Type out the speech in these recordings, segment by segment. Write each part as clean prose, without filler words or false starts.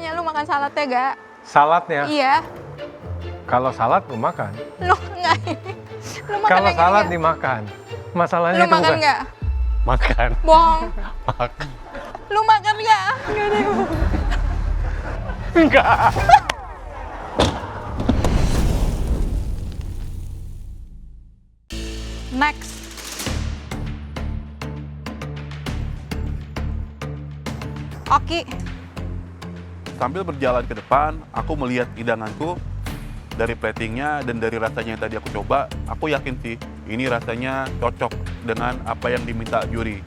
makanya lu makan saladnya gak? Saladnya? Iya. Kalau salad lu makan. Lu enggak ini. Lu makan Kalau yang salad ini dimakan. Masalahnya Lu itu makan bukan. gak? Makan. Bohong. Makan. Lu makan gak? Enggak deh. Enggak. Next. Oki. Sambil berjalan ke depan, aku melihat hidanganku dari platingnya dan dari rasanya yang tadi aku coba, aku yakin sih ini rasanya cocok dengan apa yang diminta juri.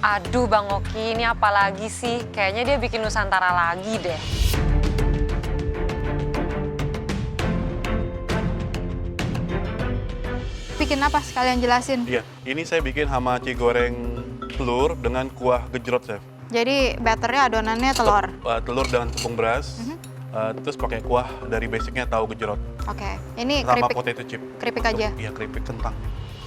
Aduh Bang Oki, ini apa lagi sih? Kayaknya dia bikin Nusantara lagi deh. Bikin apa sekalian jelasin. Iya, ini saya bikin hamachi goreng telur dengan kuah gejrot, Chef. Jadi batternya adonannya telur. Telur dengan tepung beras, terus pakai kuah dari basicnya tahu gejrot. Oke. Ini Sama keripik. potato chip. Keripik aja. Iya, keripik kentang.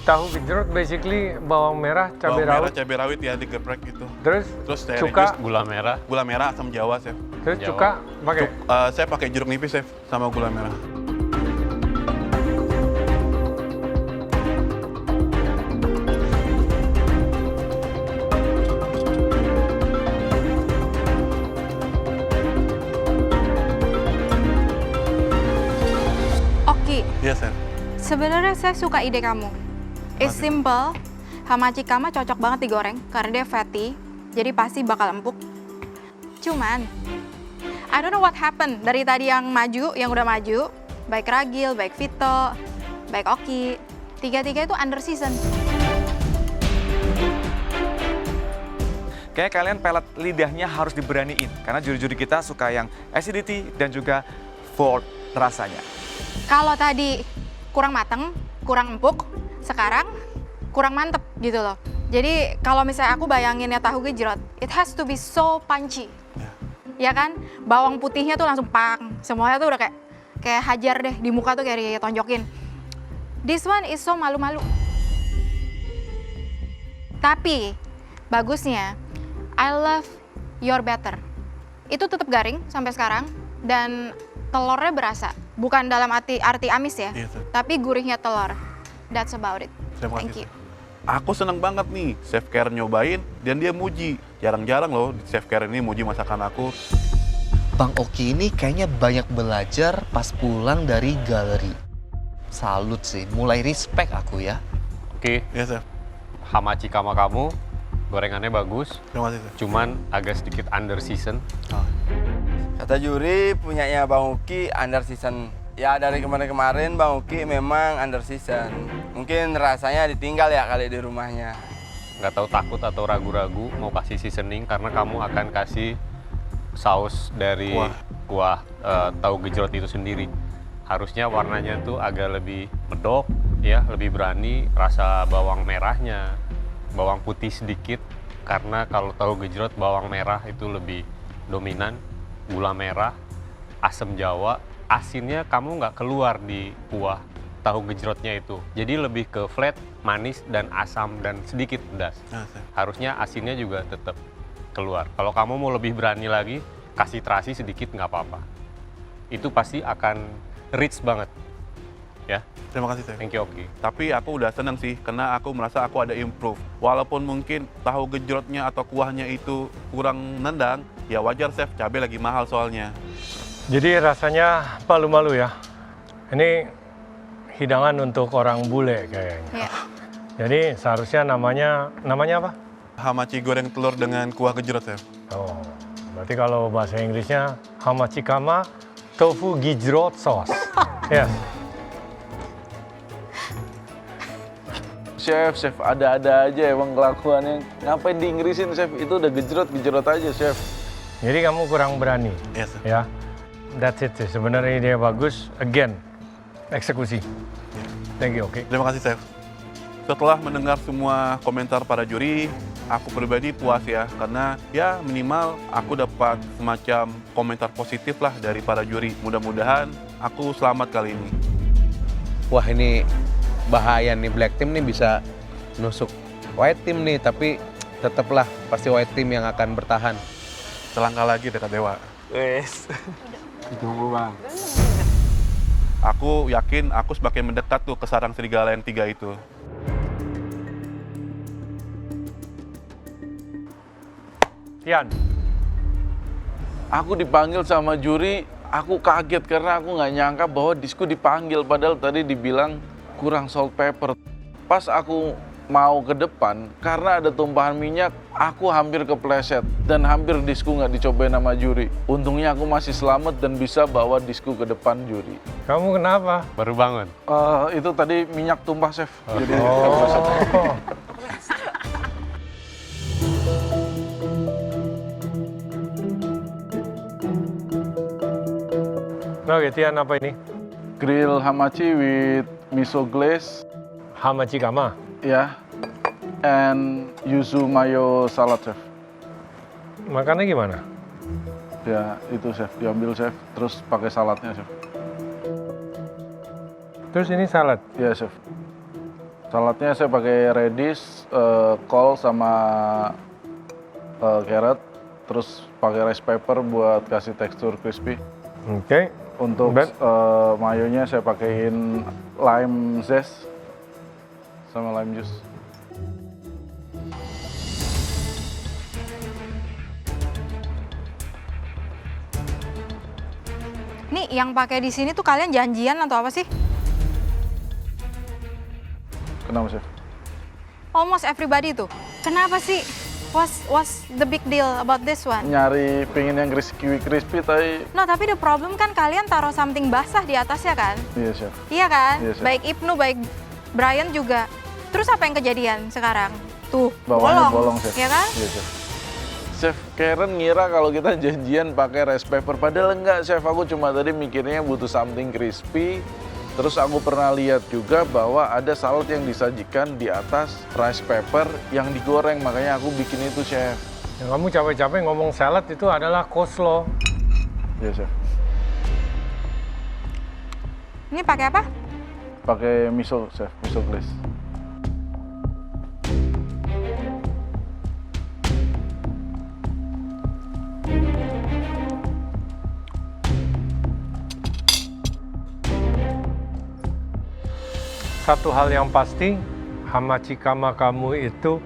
Tahu gejrot basically bawang merah, cabai Bawang merah, rawit, cabai rawit ya digeprek itu. terus saya cuka, reduce Gula merah. asam jawa, Chef. terus Jawa. cuka pakai. Saya pakai jeruk nipis, Chef, sama gula merah. Oki. Iya, Chef. Sebenarnya saya suka ide kamu. It's simple. Hamachi kama cocok banget digoreng karena dia fatty. Jadi pasti bakal empuk. Cuman, I don't know what happened dari tadi yang udah maju, baik Ragil, baik Vito, baik Oki, tiga-tiga itu under season. Kayaknya kalian pelet lidahnya harus diberaniin, karena juri-juri kita suka yang acidity dan juga bold rasanya. Kalau tadi kurang mateng, kurang empuk, sekarang kurang mantep gitu loh. Jadi kalau misalnya aku bayanginnya tahu gejrot, it has to be so punchy. Ya kan? Bawang putihnya tuh langsung pang. Semuanya tuh udah kayak hajar deh di muka tuh kayak ditonjokin. This one is so malu-malu. Tapi bagusnya, I love your batter. Itu tetap garing sampai sekarang dan telurnya berasa. Bukan dalam arti amis ya, Iya, Chef. tapi gurihnya telur. That's about it. Terima Thank kasih, you. Chef. Aku seneng banget nih, Chef Karen nyobain dan dia muji. Jarang-jarang loh Chef Karen ini muji masakan aku. Bang Oki ini kayaknya banyak belajar pas pulang dari galeri. Salut sih, mulai respect aku ya. Oke, Iya, Chef. hamachi kama kamu, gorengannya bagus, Terima kasih, Chef. cuman agak sedikit under season. Oh. Kata juri punyanya Bang Uki under season. Ya dari kemarin-kemarin Bang Uki memang under season. Mungkin rasanya ditinggal ya kali di rumahnya. Nggak tahu takut atau ragu-ragu mau kasih seasoning karena kamu akan kasih saus dari kuah tahu gejrot itu sendiri. Harusnya warnanya tuh agak lebih medok, ya, lebih berani. Rasa bawang merahnya, bawang putih sedikit. Karena kalau tahu gejrot bawang merah itu lebih dominan. Gula merah, asam jawa, asinnya kamu nggak keluar di kuah tahu gejrotnya itu. Jadi lebih ke flat, manis, dan asam, dan sedikit pedas. Nah, Chef. Harusnya asinnya juga tetap keluar. Kalau kamu mau lebih berani lagi, kasih terasi sedikit nggak apa-apa. Itu pasti akan rich banget. Ya, Terima kasih, Chef. thank you, Oki. Tapi aku udah seneng sih, karena aku merasa aku ada improve. Walaupun mungkin tahu gejrotnya atau kuahnya itu kurang nendang, ya wajar, Chef, cabai lagi mahal soalnya. Jadi rasanya malu-malu ya. Ini hidangan untuk orang bule kayaknya. Iya. Jadi seharusnya namanya apa? Hamachi goreng telur dengan kuah gejrot, Chef. Oh, berarti kalau bahasa Inggrisnya hamachi kama tofu gejrot sauce. Yes. Chef, ada-ada aja emang kelakuannya. Ngapain di Inggrisin, Chef? Itu udah gejrot aja, Chef. Jadi kamu kurang berani. Yes, Chef. Ya. That's it sih. Sebenarnya ide bagus. Again, eksekusi. Thank you, oke. Terima kasih, Chef. Setelah mendengar semua komentar para juri, aku pribadi puas ya, karena ya minimal aku dapat semacam komentar positif lah dari para juri. Mudah-mudahan aku selamat kali ini. Wah ini bahaya nih, Black Team nih bisa nusuk White Team nih, tapi tetaplah pasti White Team yang akan bertahan. Selangkah lagi dekat dewa. Wes. Ditunggu bang. Aku yakin aku semakin mendekat tuh ke sarang serigala yang 3 itu. Tian, Aku dipanggil sama juri, aku kaget karena aku nggak nyangka bahwa Disku dipanggil. Padahal tadi dibilang kurang salt pepper. Pas aku mau ke depan, karena ada tumpahan minyak, aku hampir kepleset. Dan hampir Disku nggak dicobain sama juri. Untungnya aku masih selamat dan bisa bawa Disku ke depan juri. kamu kenapa? Baru bangun. Itu tadi minyak tumpah, Chef. Jadi kepleset. Oh. Oke, Tian, apa ini? Grill hamachi with miso glaze, Hamachi kama. ya, and yuzu mayo salad, Chef. Makannya gimana? Ya, itu Chef, diambil Chef, terus pakai saladnya Chef. Terus ini salad. Ya Chef. Saladnya saya pakai radish, kol sama carrot, terus pakai rice pepper buat kasih tekstur crispy. Oke. Untuk Ben? mayonya saya pakaiin lime zest sama lime juice. Nih, yang pakai di sini tuh kalian janjian atau apa sih? Kenapa Chef? Almost everybody tuh. Kenapa sih? What's the big deal about this one? Nyari pingin yang crispy tapi No, tapi the problem kan kalian taruh something basah di atasnya kan? iya Chef. Iya kan? Iya, Chef. Baik Ibnu, baik Brian juga. Terus apa yang kejadian sekarang? Tuh, Bawahnya bolong Chef. Iya kan? Iya Chef. Chef Karen ngira kalau kita janjian pakai rice pepper, padahal enggak Chef, aku cuma tadi mikirnya butuh something crispy. Terus aku pernah lihat juga bahwa ada salad yang disajikan di atas rice pepper yang digoreng, makanya aku bikin itu Chef. Yang kamu capek-capek ngomong salad itu adalah coleslaw. Iya Chef. Ini pakai apa? Pakai miso Chef, miso glaze. Satu hal yang pasti, hamachi kama kamu itu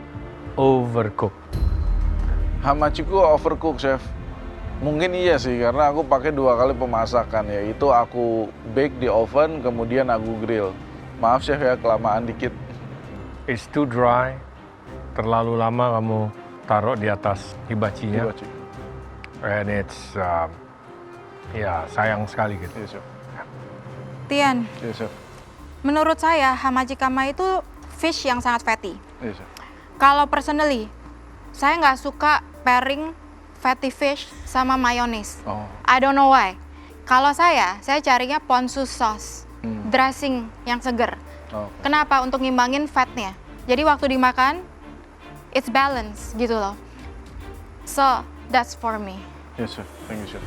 overcook. Hamachiku overcook Chef. Mungkin iya sih, karena aku pakai 2 kali pemasakan, yaitu aku bake di oven, kemudian aku grill. Maaf Chef ya, kelamaan dikit. It's too dry. Terlalu lama kamu taruh di atas hibachinya. Hibachi. And it's, ya sayang sekali gitu. Iya Chef. Tian, Iya Chef. menurut saya hamachi kama itu fish yang sangat fatty. Iya Chef. Kalau personally, saya nggak suka pairing fatty fish sama mayones. Oh. I don't know why. Kalau saya carinya ponzu sauce, dressing yang seger. Oh. Kenapa? Untuk ngimbangin fatnya. Jadi waktu dimakan, it's balance gitu loh. So, that's for me. Yes Chef. Thank you Chef.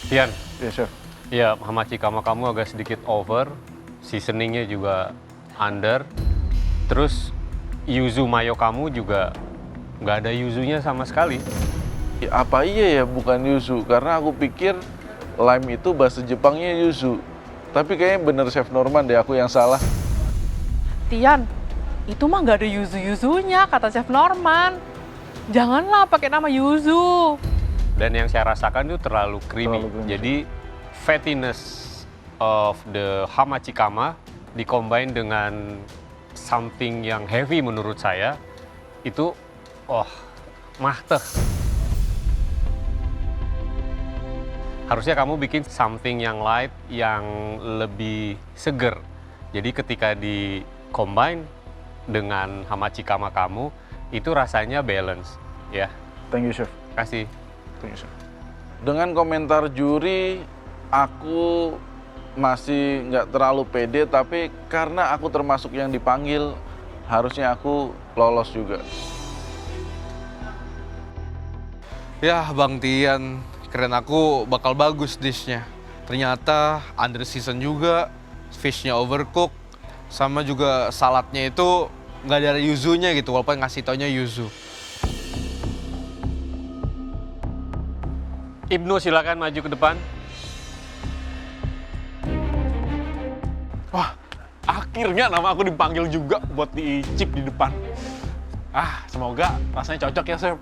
Tian, Iya Chef. ya hamachi kama kamu agak sedikit over, seasoningnya juga under, terus yuzu mayo kamu juga nggak ada yuzunya sama sekali. Ya, apa iya ya bukan yuzu? Karena aku pikir lime itu bahasa Jepangnya yuzu. Tapi kayaknya bener Chef Norman deh, aku yang salah. Tian, itu mah nggak ada yuzu-yuzunya, kata Chef Norman. Janganlah pakai nama yuzu. Dan yang saya rasakan itu terlalu creamy. Terlalu creamy. Jadi fattiness of the hamachi kama dicombine dengan something yang heavy menurut saya itu mahteh. Harusnya kamu bikin something yang light, yang lebih seger. Jadi ketika di combine dengan hamachi kama kamu itu rasanya balance ya. Thank you Chef. Kasih. Thank you Chef. Dengan komentar juri, aku masih nggak terlalu pede, tapi karena aku termasuk yang dipanggil, harusnya aku lolos juga. Ya Bang Tian, keren, aku bakal bagus dishnya. Ternyata under season juga, fishnya overcook, sama juga saladnya itu nggak ada yuzunya gitu, walaupun ngasih taunya yuzu. Ibnu silakan maju ke depan. Wah, akhirnya nama aku dipanggil juga buat diicip di depan. Semoga rasanya cocok ya, Chef.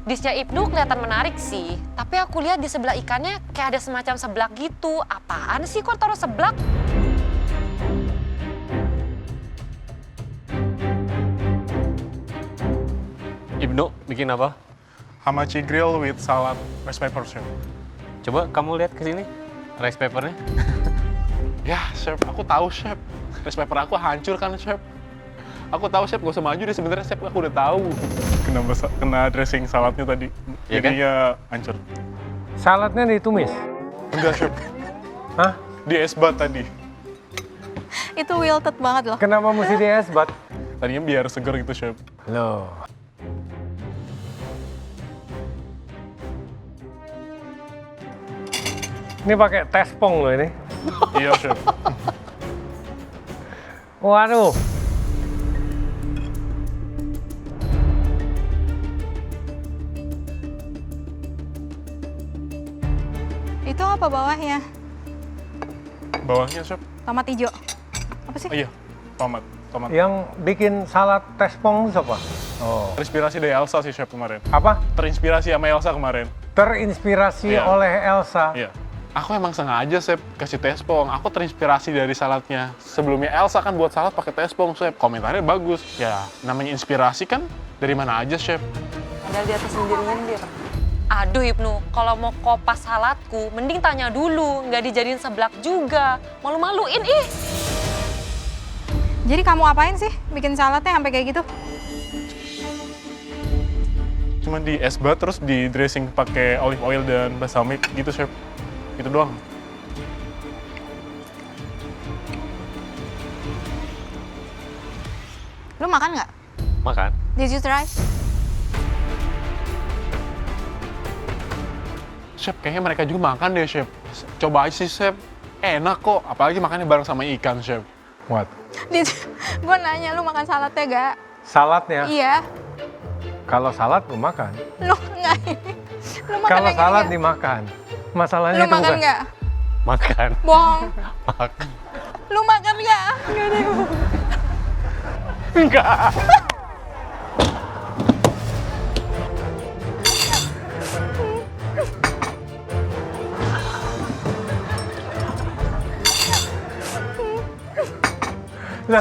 Dishnya Ibnu kelihatan menarik sih, tapi aku lihat di sebelah ikannya kayak ada semacam seblak gitu. Apaan sih kok taruh seblak? Ibnu bikin apa? Hamachi grill with salad rice paper, Chef. Coba kamu lihat ke sini rice papernya. Ya, Chef, aku tahu, Chef. Rice paper aku hancur kan, Chef. Aku tahu, Chef, gak usah maju deh sebenarnya, Chef. Aku udah tahu. Kena dressing saladnya tadi. Ya Jadinya hancur. Saladnya ditumis? Enggak, Chef. Hah? Di es bat tadi. Itu wilted banget loh. Kenapa mesti di es bat? Tadinya biar seger gitu, Chef. Loh. Ini pakai tespong loh ini. Iya, Chef. Waduh. Itu apa bawahnya? Bawahnya, Chef. Tomat hijau. Apa sih? Oh, iya, tomat. Yang bikin salad tespong itu siapa? Oh. Terinspirasi dari Elsa sih, Chef, kemarin. Apa? Terinspirasi sama Elsa kemarin. Terinspirasi Iya. oleh Elsa. Iya. Aku emang sengaja, Chef, kasih tespong. Aku terinspirasi dari saladnya. Sebelumnya Elsa kan buat salad pakai tespong, Chef. Komentarnya bagus. Ya, namanya inspirasi kan dari mana aja, Chef. Padahal di atas nyindir-nyindir. Aduh Ibnu, kalau mau kopas saladku, mending tanya dulu, nggak dijadiin seblak juga. Malu-maluin ih. Jadi kamu apain sih bikin saladnya sampai kayak gitu? Cuma di es bat terus di dressing pakai olive oil dan balsamic gitu, Chef. Itu doang. Lu makan nggak? Makan. Did you try? Chef, kayaknya mereka juga makan deh, Chef. Coba aja sih, Chef. Enak kok, apalagi makannya bareng sama ikan, Chef. What? Gue nanya lu makan saladnya gak? Saladnya? Iya. Kalau salad lu makan. Lu nggak ini. Lu makan Kalau yang ini salad nggak? dimakan. Masalahnya Lu itu makan bukan. nggak? Makan. Bohong. Makan. Lu makan nggak? Nggak ada. Enggak. Nah,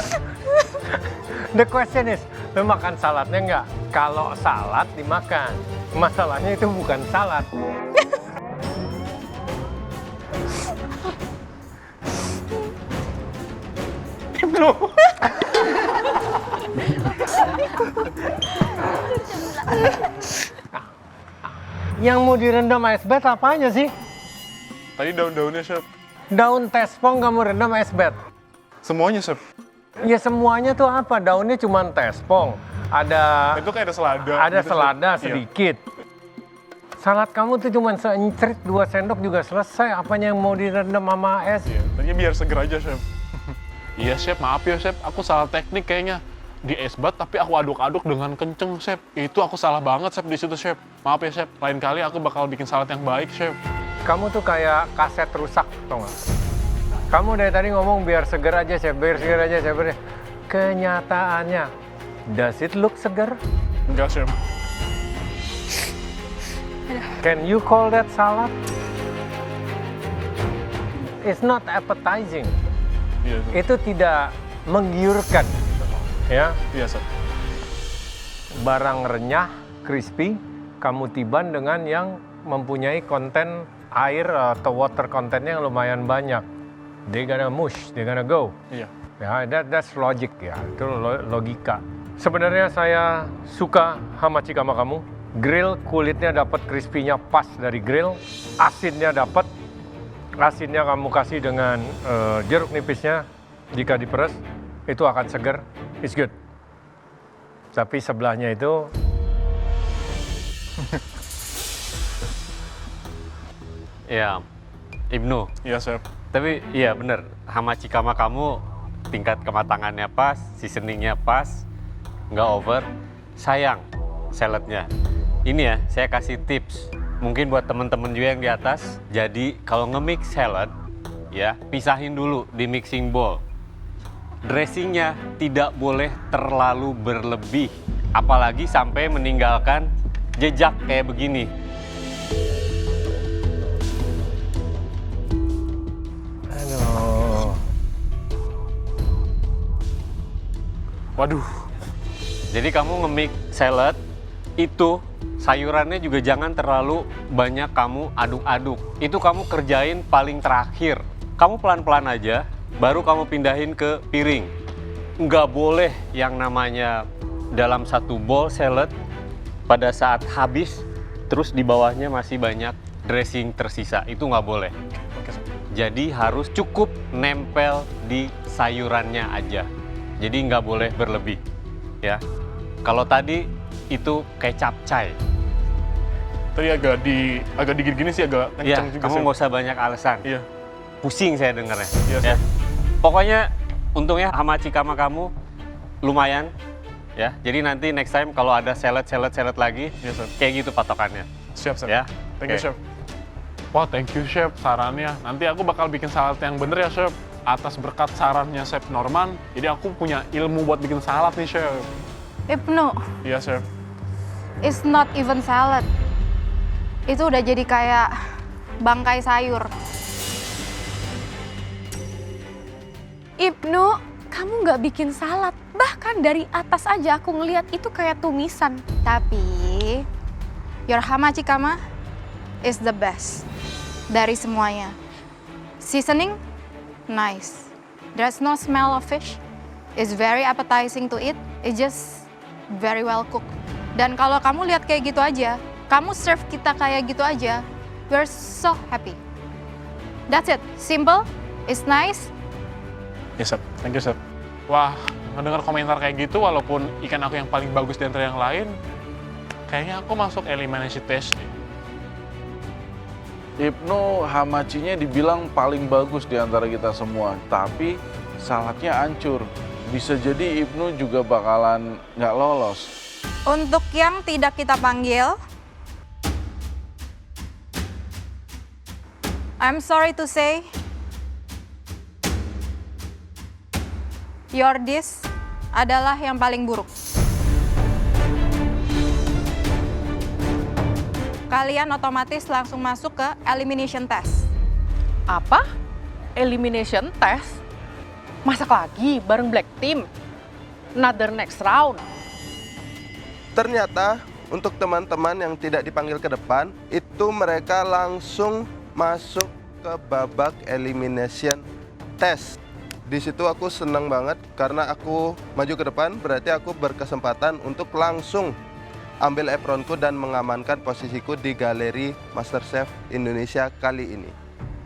the question is, lu makan saladnya nggak? Kalau salad dimakan. Masalahnya itu bukan salad. Yang mau direndam es bat apanya sih? Tadi daun-daunnya, Chef. Daun tespong kamu rendam es bat? Semuanya, Chef. Ya semuanya tuh apa? Daunnya cuma tespong. Ada Itu kayak ada selada. ada gitu, selada Chef. Iya. sedikit. Salad kamu tuh cuma seencrit 2 sendok juga selesai. Apanya yang mau direndam sama es? Iya, tadinya biar seger aja, Chef. Iya, Chef, maaf ya, Chef. Aku salah teknik kayaknya. Di es bat, tapi aku aduk-aduk dengan kenceng, Chef. Itu aku salah banget, Chef, di situ, Chef. Maaf ya, Chef. Lain kali aku bakal bikin salad yang baik, Chef. Kamu tuh kayak kaset rusak, tau nggak? Kamu dari tadi ngomong biar seger aja, Chef. Biar seger aja, Chef. Kenyataannya, does it look seger? Enggak, Chef. Can you call that salad? It's not appetizing. Iya, Chef. Itu tidak menggiurkan. Ya, Iya, Chef. barang renyah, crispy, kamu tiban dengan yang mempunyai konten air atau water content-nya yang lumayan banyak. They gonna mush, they gonna go. Iya. Ya, that's logic ya, itu logika. Sebenarnya saya suka hamachi sama kamu. Grill kulitnya dapat crispy-nya pas dari grill, asinnya dapat. Asinnya kamu kasih dengan jeruk nipisnya, jika diperes itu akan seger. It's good. Tapi sebelahnya itu Ya, Ibnu. Iya, Chef. Tapi iya bener, hamachi kama kamu tingkat kematangannya pas, seasoningnya pas, nggak over. Sayang saladnya. Ini ya, saya kasih tips. mungkin buat temen-temen juga yang di atas, jadi kalau nge-mix salad, ya pisahin dulu di mixing bowl. Dressingnya tidak boleh terlalu berlebih, apalagi sampai meninggalkan jejak kayak begini. Aduh. Waduh. Jadi kamu nge-mix salad, itu sayurannya juga jangan terlalu banyak kamu aduk-aduk. Itu kamu kerjain paling terakhir. Kamu pelan-pelan aja, baru kamu pindahin ke piring. Nggak boleh yang namanya dalam satu bowl salad, pada saat habis, terus di bawahnya masih banyak dressing tersisa. Itu nggak boleh. Jadi harus cukup nempel di sayurannya aja. Jadi nggak boleh berlebih, ya. Kalau tadi itu kayak capcay. Tadi agak digigit gini sih, agak Iya, kencang juga kamu sih. nggak usah banyak alasan. Iya. Pusing saya dengarnya. Iya, Ya. Pokoknya untungnya hamachi kama kamu lumayan, ya. Jadi nanti next time kalau ada salad lagi, Iya, Chef. kayak gitu patokannya. Siap, Chef. Ya. Thank you, Oke. Chef. Wah, thank you, Chef, sarannya. Nanti aku bakal bikin salad yang bener ya, Chef. Atas berkat sarannya Chef Norman, jadi aku punya ilmu buat bikin salad nih, Chef. Ibnu, Iya, Chef. it's not even salad. Itu udah jadi kayak bangkai sayur. Ibnu, kamu nggak bikin salad. Bahkan dari atas aja aku ngelihat itu kayak tumisan. Tapi, your hamachi kama is the best dari semuanya. Seasoning, nice. There's no smell of fish. It's very appetizing to eat. It's just very well cooked. Dan kalau kamu lihat kayak gitu aja, kamu serve kita kayak gitu aja, we're so happy. That's it. Simple, it's nice. Yes, Chef. Thank you, Chef. Wah, ngedengar komentar kayak gitu, walaupun ikan aku yang paling bagus di antara yang lain, kayaknya aku masuk elimination test nih. Ibnu hamachinya dibilang paling bagus di antara kita semua, tapi saladnya hancur. Bisa jadi Ibnu juga bakalan nggak lolos. Untuk yang tidak kita panggil, I'm sorry to say, your dish adalah yang paling buruk. Kalian otomatis langsung masuk ke elimination test. Apa? Elimination test? Masak lagi bareng Black Team? Another next round? Ternyata untuk teman-teman yang tidak dipanggil ke depan, itu mereka langsung masuk ke babak elimination test. Di situ aku senang banget karena aku maju ke depan, berarti aku berkesempatan untuk langsung ambil apronku dan mengamankan posisiku di galeri MasterChef Indonesia kali ini.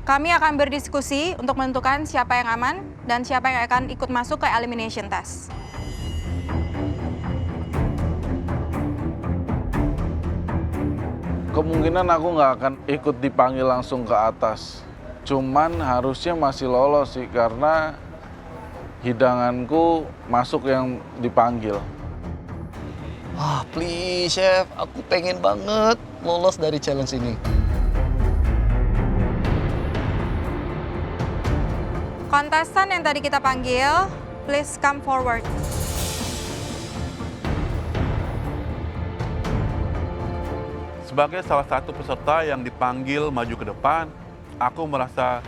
Kami akan berdiskusi untuk menentukan siapa yang aman dan siapa yang akan ikut masuk ke elimination test. Kemungkinan aku nggak akan ikut dipanggil langsung ke atas. Cuman harusnya masih lolos sih karena hidanganku masuk yang dipanggil. Ah, please chef, aku pengen banget lolos dari challenge ini. Kontestan yang tadi kita panggil, please come forward. Sebagai salah satu peserta yang dipanggil maju ke depan, aku merasa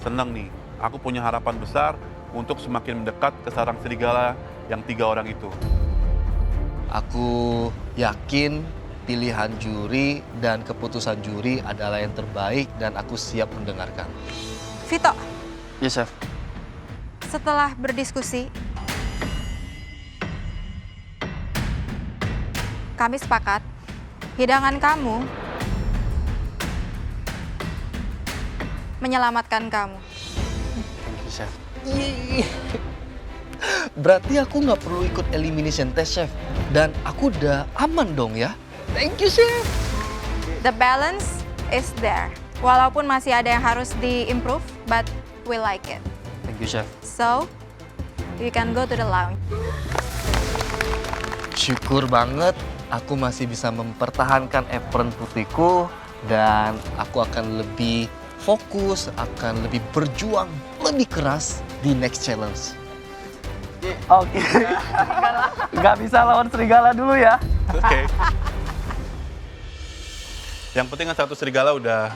senang nih. Aku punya harapan besar untuk semakin mendekat ke sarang serigala yang 3 orang itu. Aku yakin pilihan juri dan keputusan juri adalah yang terbaik dan aku siap mendengarkan. Vito, Yes, chef. setelah berdiskusi, kami sepakat hidangan kamu menyelamatkan kamu. Thank you, chef. Berarti aku nggak perlu ikut elimination test, chef. Dan aku udah aman dong ya. Thank you, chef. The balance is there. Walaupun masih ada yang harus di-improve, but we like it. Thank you, chef. So, you can go to the lounge. Syukur banget aku masih bisa mempertahankan apron putihku Dan aku akan lebih fokus, akan lebih berjuang, lebih keras di next challenge. Oke. Nggak bisa lawan serigala dulu ya. Oke. Yang penting kan satu serigala udah